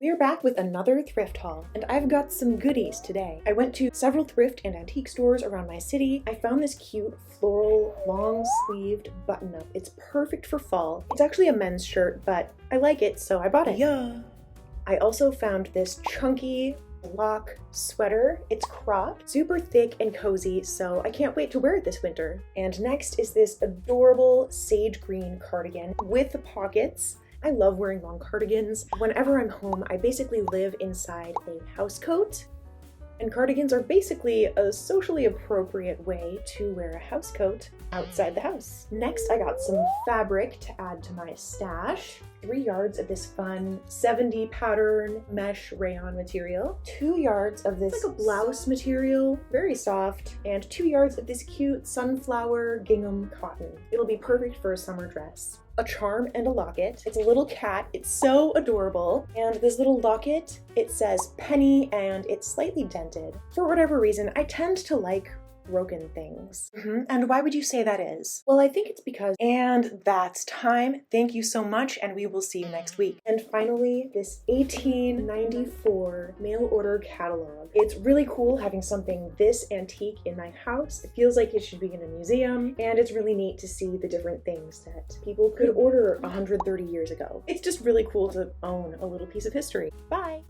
We are back with another thrift haul, and I've got some goodies today. I went to several thrift and antique stores around my city. I found this cute floral long-sleeved button-up. It's perfect for fall. It's actually a men's shirt, but I like it, so I bought it. Yeah. I also found this chunky block sweater. It's cropped, super thick and cozy, so I can't wait to wear it this winter. And next is this adorable sage green cardigan with pockets. I love wearing long cardigans. Whenever I'm home, I basically live inside a house coat, and cardigans are basically a socially appropriate way to wear a house coat outside the house. Next, I got some fabric to add to my stash. 3 yards of this fun 70 pattern mesh rayon material, 2 yards of this like a blouse material, very soft, and 2 yards of this cute sunflower gingham cotton. It'll be perfect for a summer dress. A charm and a locket. It's a little cat. It's so adorable. And this little locket, it says Penny and it's slightly dented. For whatever reason, I tend to like broken things. And why would you say that is? Well, I think it's because, and that's time. Thank you so much, and we will see you next week. And finally, this 1894 mail order catalog. It's really cool having something this antique in my house. It feels like it should be in a museum, and it's really neat to see the different things that people could order 130 years ago. It's just really cool to own a little piece of history. Bye!